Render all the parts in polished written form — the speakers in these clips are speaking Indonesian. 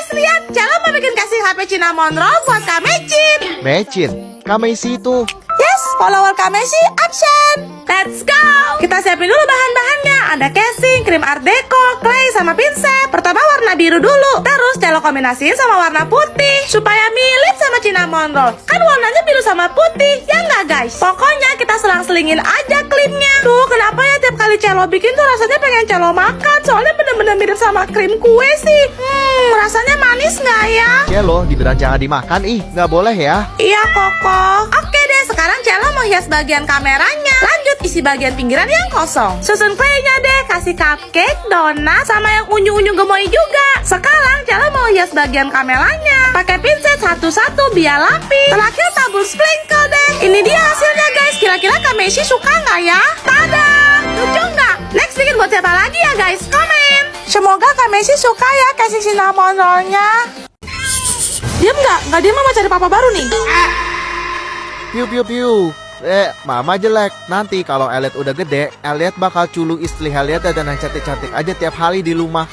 guys, lihat. Cello mau bikin kasih HP cinnamon roll buat Kak Mecin. Mecin, Kak Messi itu. Yes, follower Kak Messi absen. Let's go. Kita siapin dulu bahan-bahannya. Ada casing, krim art deco, clay, sama pinset. Pertama warna biru dulu. Terus cello kombinasiin sama warna putih supaya mirip sama cinnamon roll. Kan warnanya biru sama putih, ya nggak guys? Pokoknya kita selang-selingin aja krimnya. Tuh, kenapa ya tiap kali cello bikin tuh rasanya pengen cello makan. Soalnya bener-bener mirip sama krim kue sih. Rasanya manis nggak ya? Cello dibilang jangan dimakan, nggak boleh ya. Iya, Koko. Oke deh, sekarang Cello mau hias bagian kameranya. Lanjut isi bagian pinggiran yang kosong. Susun kue-nya deh, kasih cupcake, donat, sama yang unyu-unyu gemoy juga. Sekarang Cello mau hias bagian kameranya. Pakai pinset satu-satu biar rapi. Terakhir tabur sprinkle deh. Ini dia hasilnya guys. Kira-kira Kak Messi suka nggak ya? Tada! Lucu nggak? Next bikin buat siapa lagi ya guys? Komen. Semoga Kak Messi suka ya kasih cinnamon roll-nya. Diam nggak? Nggak diam mama cari papa baru nih. Piu piu piu. Mama jelek. Nanti kalau Elliot udah gede, Elliot bakal culu istri Elliot dan yang cantik-cantik aja tiap hari di rumah.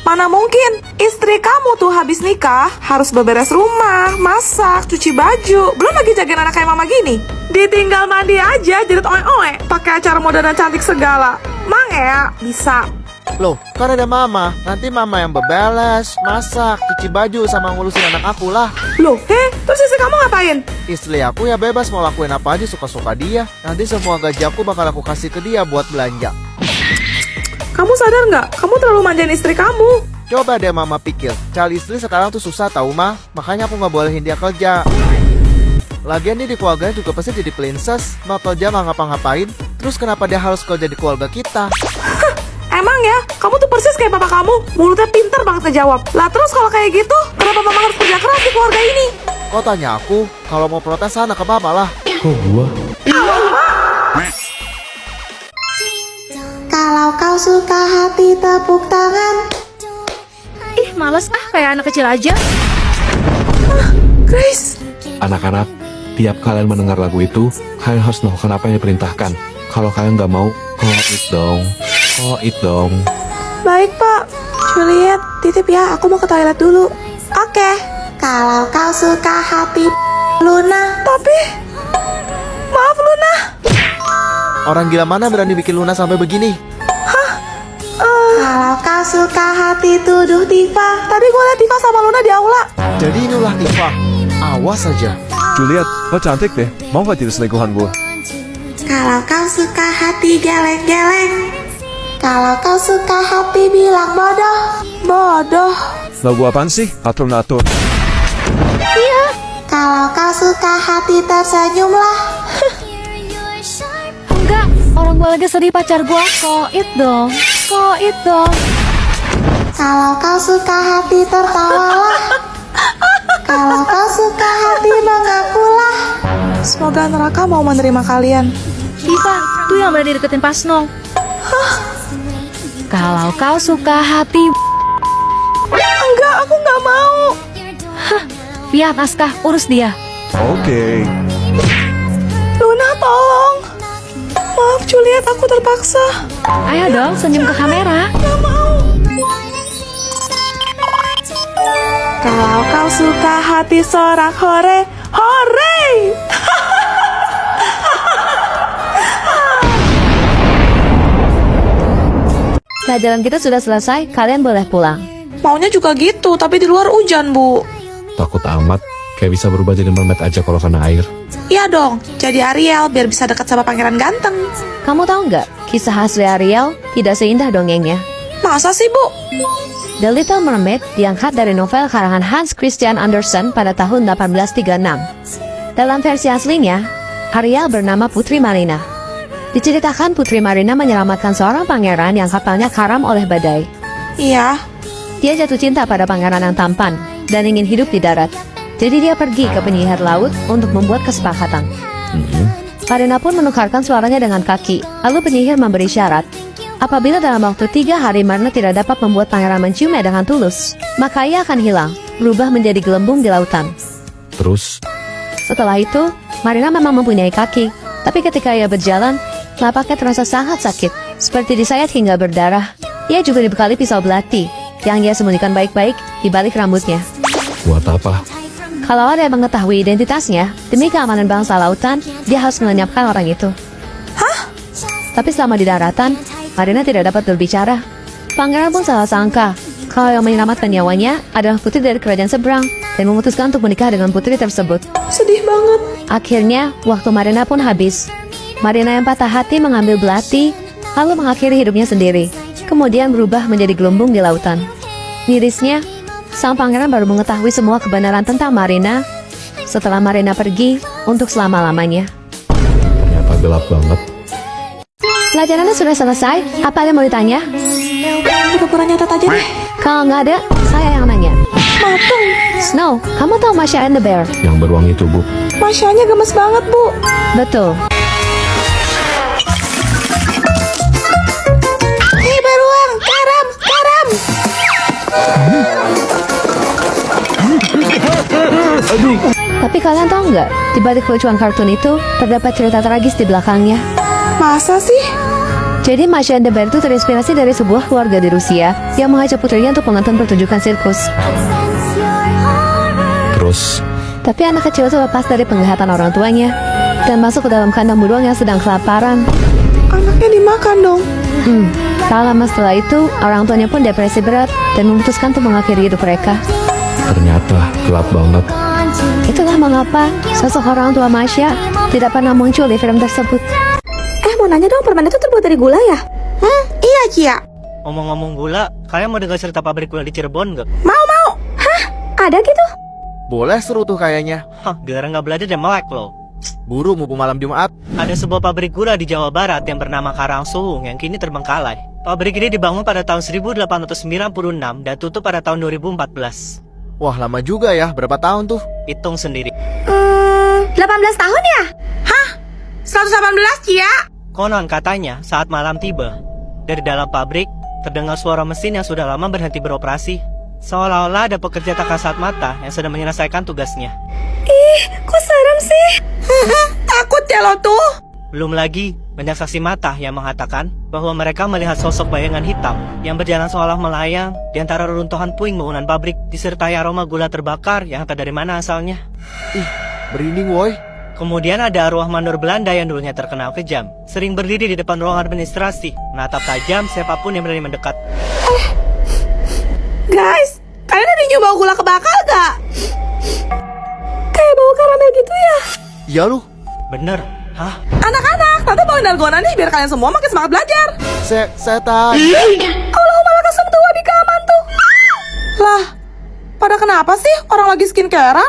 Mana mungkin? Istri kamu tuh habis nikah harus beberes rumah, masak, cuci baju, belum lagi jagain anak kayak mama gini. Ditinggal mandi aja jadi oe-oe, pakai acara modern dan cantik segala. Mang ya, bisa. Loh, kan ada mama. Nanti mama yang beberes, masak, cuci baju, sama ngurusin anak aku lah. Loh, terus istri kamu ngapain? Istri aku ya bebas mau lakuin apa aja suka-suka dia. Nanti semua gaji aku bakal aku kasih ke dia buat belanja. Kamu sadar nggak? Kamu terlalu manjain istri kamu. Coba deh mama pikir, cari istri sekarang tuh susah tau mah. Makanya aku nggak bolehin dia kerja. Lagian dia di keluarganya juga pasti jadi princess. Mau kerja nggak ngapa-ngapain. Terus kenapa dia harus kerja di keluarga kita? Emang ya, kamu tuh persis kayak papa kamu. Mulutnya pintar banget ngejawab. Lah terus kalau kayak gitu, kenapa mama harus kerja keras di keluarga ini? Kok tanya aku? Kalau mau protes sana ke papa lah. Kok gua? Kalau kau suka hati tepuk tangan. Ih, males kayak anak kecil aja. Grace. Anak-anak, tiap kalian mendengar lagu itu, kalian harus melakukan apa yang diperintahkan. Kalau kalian nggak mau, it dong. It dong. Baik pak. Juliet, titip ya, aku mau ke toilet dulu. Oke. Kalau kau suka hati Luna. Tapi maaf Luna. Orang gila mana berani bikin Luna sampai begini? Kalau kau suka hati tuduh Diva. Tadi gue liat Diva sama Luna di aula. Jadi inilah Diva. Awas aja. Juliet, lo cantik deh. Mau gak jadi selingkuhan gue? Kalau kau suka hati geleng-geleng. Kalau kau suka hati bilang bodoh. Bodoh. Lagu apaan sih? Atur-atur. Iya. Kalau kau suka hati tersenyumlah. Enggak, orang gua lagi sedih pacar gua. It dong. It dong. Kalau kau suka hati tertawalah. Kalau kau suka hati mengakulah. Semoga neraka mau menerima kalian. Diva, tuh yang berani deketin Pasno. Kalau kau suka hati. Enggak, aku nggak mau. Biar Aska urus dia. Oke. Luna tolong. Maaf Juliet, aku terpaksa. Ayo dong, senyum ke kamera. Nggak mau. Kalau kau suka hati sorak hore, hore. Pelajaran kita sudah selesai, kalian boleh pulang. Maunya juga gitu, tapi di luar hujan, Bu. Takut amat, kayak bisa berubah jadi mermaid aja kalau kena air. Iya dong, jadi Ariel biar bisa dekat sama pangeran ganteng. Kamu tahu nggak, kisah asli Ariel tidak seindah dongengnya. Masa sih, Bu? The Little Mermaid diangkat dari novel karangan Hans Christian Andersen pada tahun 1836. Dalam versi aslinya, Ariel bernama Putri Marina. Diceritakan Putri Marina menyelamatkan seorang pangeran yang kapalnya karam oleh badai. Iya. Dia jatuh cinta pada pangeran yang tampan dan ingin hidup di darat. Jadi dia pergi ke penyihir laut untuk membuat kesepakatan. Marina pun menukarkan suaranya dengan kaki. Lalu penyihir memberi syarat. Apabila dalam waktu 3 hari Marina tidak dapat membuat pangeran menciumnya dengan tulus, maka ia akan hilang, berubah menjadi gelembung di lautan. Terus, Setelah itu, Marina memang mempunyai kaki. Tapi ketika ia berjalan, telapaknya terasa sangat sakit, seperti disayat hingga berdarah. Ia juga dibekali pisau belati. yang dia sembunyikan baik-baik di balik rambutnya. Buat apa? Kalau ada yang mengetahui identitasnya, demi keamanan bangsa lautan, dia harus melenyapkan orang itu. Hah? Tapi selama di daratan, Marina tidak dapat berbicara. Pangeran pun salah sangka kalau yang menyelamatkan nyawanya adalah putri dari kerajaan seberang dan memutuskan untuk menikah dengan putri tersebut. Sedih banget. Akhirnya, waktu Marina pun habis. Marina yang patah hati mengambil belati, lalu mengakhiri hidupnya sendiri. Kemudian berubah menjadi gelembung di lautan. Mirisnya, sang pangeran baru mengetahui semua kebenaran tentang Marina setelah Marina pergi untuk selama-lamanya. Ternyata gelap banget. Pelajarannya sudah selesai. Apa ada yang mau ditanya? Pura-pura nyatet aja deh. Kalau nggak ada, saya yang nanya. Mateng. Snow, kamu tahu Masha and the Bear? Yang beruang itu, Bu. Masyanya gemes banget, Bu. Betul. Hei beruang, karam, karam. Tapi kalian tahu nggak, di balik kelucuan kartun itu, terdapat cerita tragis di belakangnya. Masa sih? Jadi Masha and the Bear itu terinspirasi dari sebuah keluarga di Rusia yang mengajak putrinya untuk menonton pertunjukan sirkus. Terus, Tapi anak kecil itu lepas dari penglihatan orang tuanya dan masuk ke dalam kandang beruang yang sedang kelaparan. Anaknya dimakan dong. Tak lama setelah itu, orang tuanya pun depresi berat dan memutuskan untuk mengakhiri hidup mereka. ternyata gelap banget. Itulah mengapa sosok orang tua Masya tidak pernah muncul di film tersebut. Mau nanya dong, permen itu terbuat dari gula ya? Iya Cia. Ngomong-ngomong gula, kalian mau dengar cerita pabrik gula di Cirebon nggak? Mau. Hah? Ada gitu? Boleh, seru tuh kayaknya. Hah, gara nggak belajar dan melek loh. Buru mumpung malam Jumat. Ada sebuah pabrik gula di Jawa Barat yang bernama Karangsuwung yang kini terbengkalai. Pabrik ini dibangun pada tahun 1896 dan tutup pada tahun 2014. Wah, lama juga ya. Berapa tahun tuh? Hitung sendiri. 18 tahun ya? Hah? 118 Cia? Konon katanya saat malam tiba, dari dalam pabrik terdengar suara mesin yang sudah lama berhenti beroperasi. Seolah-olah ada pekerja tak kasat mata yang sedang menyelesaikan tugasnya. Ih, kok serem sih? Takut ya lo tuh. Belum lagi banyak saksi mata yang mengatakan bahwa mereka melihat sosok bayangan hitam yang berjalan seolah melayang di antara reruntuhan puing bangunan pabrik disertai aroma gula terbakar yang entah dari mana asalnya. Ih, merinding woi. Kemudian ada arwah mandor Belanda yang dulunya terkenal kejam, sering berdiri di depan ruang administrasi, menatap tajam siapapun yang berani mendekat. Guys, kalian ada nyoba gula kebakar gak? Kayak bau karamel gitu ya? Iya lu. Bener? Hah? Anak-anak, tante bawain dalgona nih biar kalian semua makin semangat belajar. Setan. Allahumma lakasum tuh di kaman tuh. Lah, pada kenapa sih orang lagi skincarean?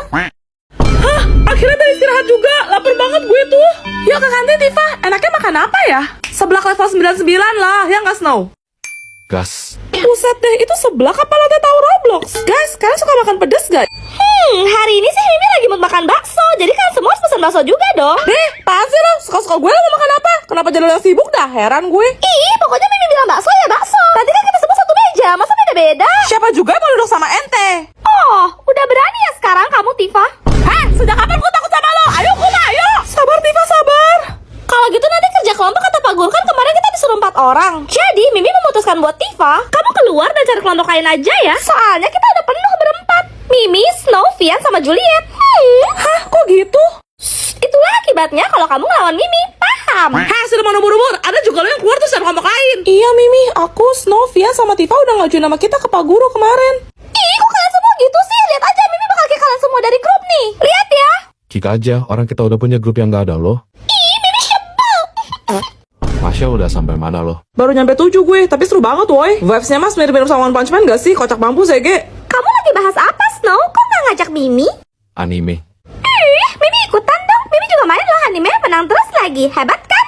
Hah, akhirnya tadi istirahat juga. Lapar banget gue tuh. Yuk ke kantin Tifa, enaknya makan apa ya? Seblak level 99 lah, ya nggak Snow? Gas. Buset deh, itu seblak apa latte tahu Roblox? Guys, kalian suka makan pedas gak? Hari ini sih Mimi lagi mau makan bakso. Jadi kalian semua harus pesan bakso juga dong. Apaan sih lo? Suka-suka gue lo mau makan apa? Kenapa jadi lo yang sibuk dah? Heran gue. Ih, pokoknya Mimi bilang bakso ya bakso. Tadi kan kita semua satu meja, masa beda-beda? Siapa juga yang mau duduk sama ente? Oh, udah berani ya sekarang kamu Tifa? Hah? Sejak kapan gue takut sama lo? Ayo Kuma, ayo. Sabar Tifa, sabar. Kalau gitu nanti kerja kelompok kata Pak Guru kan kemarin kita disuruh 4 orang. Jadi Mimi memutuskan buat Tifa, kamu keluar dan cari kelompok lain aja ya. Soalnya kita udah penuh berempat. Mimi, Snow, Vian, sama Juliet. Hah? Kok gitu? Itulah akibatnya kalau kamu ngelawan Mimi, paham? Hah, sudah mau umur-umur. Ada juga lo yang keluar terus cari kelompok lain. Iya Mimi, aku, Snow, Vian, sama Tifa udah ngajuin nama kita ke Pak Guru kemarin. Ih, kok kalian semua gitu sih? Lihat aja, Mimi bakal kick kalian semua dari grup nih. Lihat ya. Kick aja, orang kita udah punya grup yang gak ada loh. Masya udah sampai mana loh? Baru nyampe 7 gue, tapi seru banget woy. Vibes-nya mas mirip-mirip sama One Punch Man gak sih? Kocak mampus ya, Ge. Kamu lagi bahas apa, Snow? Kok gak ngajak Mimi? Anime. Mimi ikutan dong. Mimi juga main loh anime, menang terus lagi. Hebat kan?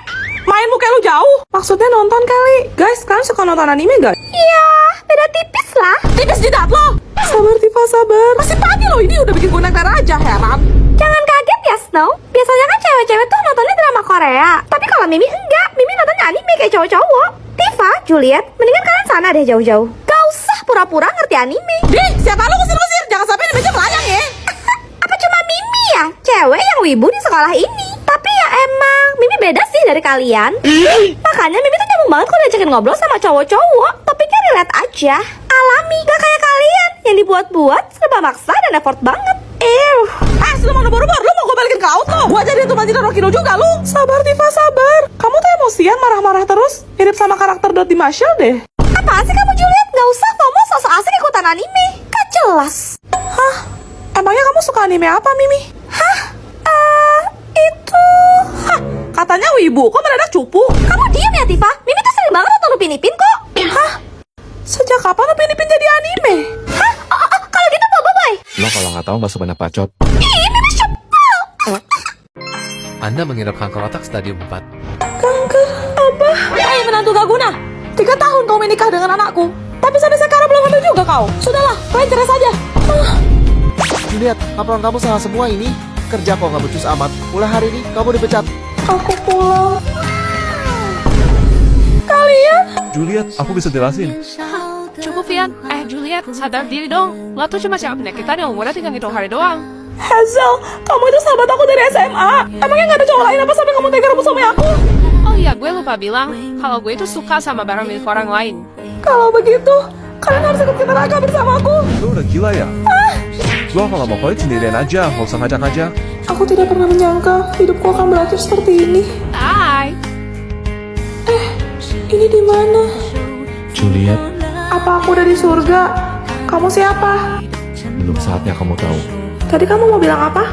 Mainmu kayak lu jauh. Maksudnya nonton kali. Guys, kalian suka nonton anime gak? Iya, beda tipis lah. Tipis jidat lo. Sabar Tifa, sabar. Masih pagi loh, ini udah bikin gue naik aja, heran. Jangan kaget ya, Snow. Biasanya kan cewek-cewek tuh nontonnya drama Korea. Tapi kalau Mimi enggak, Mimi nontonnya anime kayak cowok-cowok. Tifa, Juliet, mendingan kalian sana deh jauh-jauh. Gak usah pura-pura ngerti anime. Dih, siapa lu kusir-kusir? Jangan sampai di meja melayang ya. Apa cuma Mimi ya? Cewek yang wibu di sekolah ini. Tapi ya emang, Mimi beda sih dari kalian. Makanya Mimi tuh nyambung banget kalau diajakin ngobrol sama cowok-cowok. Topiknya relate aja. Alami kami. Gak kayak kalian yang dibuat-buat, serba maksa dan effort banget. Sudah mau boro-boro, lu mau gue balikin ke auto. Gue jadi itu Manjiro Rokino juga lu. Sabar Tifa, sabar. Kamu tuh emosian, marah-marah terus. Mirip sama karakter Dot di Marshall deh. Apaan sih kamu Juliet? Gak usah FOMO sosok asik ikutan anime. Gak jelas. Hah? Emangnya kamu suka anime apa, Mimi? Hah? Itu... Hah? Katanya wibu, kok mendadak cupu? Kamu diam ya Tifa. Mimi tuh sering banget nonton Upin Ipin kok. Hah? Sejak kapan Upin Ipin jadi anime? Hah? Kalau gitu bye-bye. Lo kalau nggak tahu nggak sebanyak bacot. Anda mengidap kanker otak stadium 4. Kanker apa? Menantu gak guna. 3 tahun kau menikah dengan anakku, tapi sampai sekarang belum ada juga kau. Sudahlah, kalian cerai saja. Lihat, laporan kamu salah semua ini. Kerja kok nggak becus amat. Mulai hari ini kamu dipecat. Aku pulang. Kalian? Juliet, aku bisa jelasin. Cukup Vian, Juliet, sadar diri dong. Lo tuh cuma siapa penyakitan yang umurnya tinggal hitung hari doang. Hazel, kamu itu sahabat aku dari SMA. Emangnya gak ada cowok lain apa sampai kamu tega rebut sama aku? Oh iya, gue lupa bilang kalau gue itu suka sama barang milik orang lain. Kalau begitu, kalian harus ikut kita raga bersamaku. Lu udah gila ya? Gua kalau mau kau sendirian aja, nggak usah ngajak aja. Aku tidak pernah menyangka hidupku akan berakhir seperti ini. Hai. Ini di mana? Juliet, Apa aku udah di surga? Kamu siapa? belum saatnya kamu tahu. Tadi kamu mau bilang apa?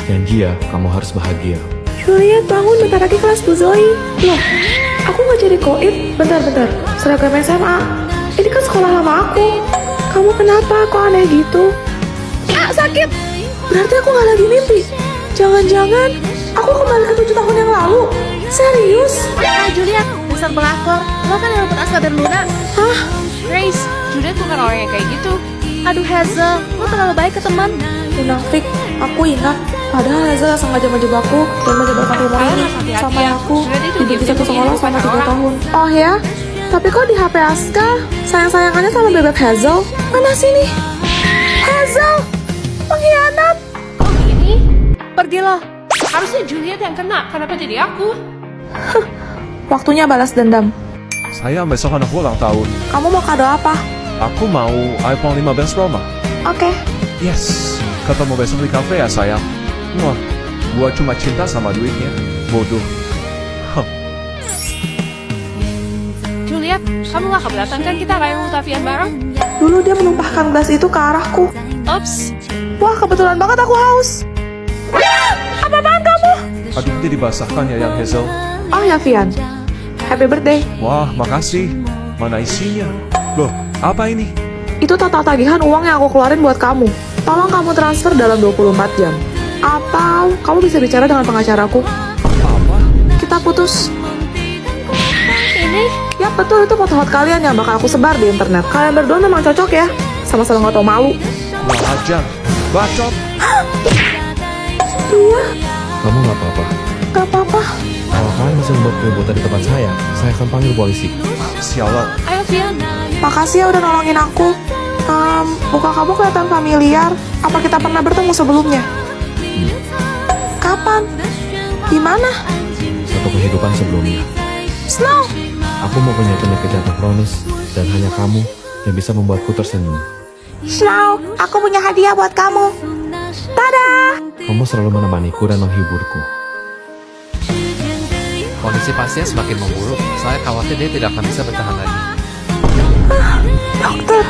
Janji ya, kamu harus bahagia. Juliet, bangun, bentar lagi kelas Bu Zoe. Loh, aku gak jadi koit. Bentar, seragam SMA. Ini kan sekolah lama aku. Kamu kenapa? Kok aneh gitu? Sakit. Berarti aku gak lagi mimpi. Jangan-jangan aku kembali ke 7 tahun yang lalu. Serius? Juliet, dasar pelakor. Lo kan yang rebut Aska dan Luna. Hah? Grace, Juliet bukan orang yang kayak gitu. Aduh Hazel, lo terlalu baik ke teman. Munafik, aku ingat. Padahal Hazel asal ngajak-ngajak aku dan menyebarkan rumor ini sama aku. Dibenci satu sekolah sama 3 tahun. Oh ya? Tapi kok di HP Aska sayang-sayangannya sama bebek Hazel? Mana sih nih? Hazel! Pengkhianat! Kok gini? Pergilah. Harusnya Juliet yang kena, kenapa jadi aku? Waktunya balas dendam. Sayang, besok anak gua ulang tahun. Kamu mau kado apa? Aku mau iPhone 15 Pro Max. Oke. Yes, ketemu besok di cafe ya sayang. Wah, gua cuma cinta sama duitnya. Bodoh. Juliet, kamu gak keberatan kan kita kayak Mutafian bareng? Dulu dia menumpahkan gelas itu ke arahku. Ups. Wah, kebetulan banget aku haus. Apa-apaan kamu? Aduknya dibasahkan ya yang Hazel. Oh ya, Vian. Happy birthday. Wah, makasih. Mana isinya? Loh, apa ini? Itu total tagihan uang yang aku keluarin buat kamu. Tolong kamu transfer dalam 24 jam. Atau kamu bisa bicara dengan pengacaraku. Apa? Kita putus. Ini? Ya betul, itu foto hot kalian yang bakal aku sebar di internet. Kalian berdua memang cocok ya. Sama-sama gak tau malu. Wah, aja. Bacot. Iya, Kamu nggak apa-apa. gak apa-apa. Kalau kalian bisa membuat keributan di tempat saya akan panggil polisi. Sialan. Ayo Vian. Makasih ya udah nolongin aku. Muka kamu kelihatan familiar. Apa kita pernah bertemu sebelumnya? Kapan? Di mana? Satu kehidupan sebelumnya. Snow. Aku mau punya penyakit jantung kronis dan hanya kamu yang bisa membuatku tersenyum. Snow, aku punya hadiah buat kamu. Dadah. Kamu selalu menemaniku dan menghiburku. Kondisi pasien semakin memburuk. Saya khawatir dia tidak akan bisa bertahan lagi. Dokter,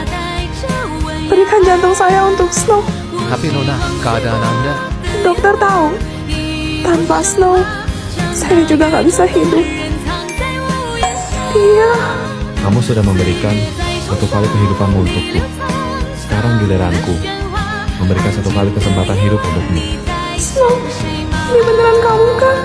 berikan jantung saya untuk Snow. Tapi Nona, keadaan Anda... Dokter tahu, tanpa Snow, saya juga nggak bisa hidup. Iya, Kamu sudah memberikan satu kali kehidupanmu untukku. Sekarang giliranku memberikan satu kali kesempatan hidup untukmu. Snow, ini beneran kamu kan?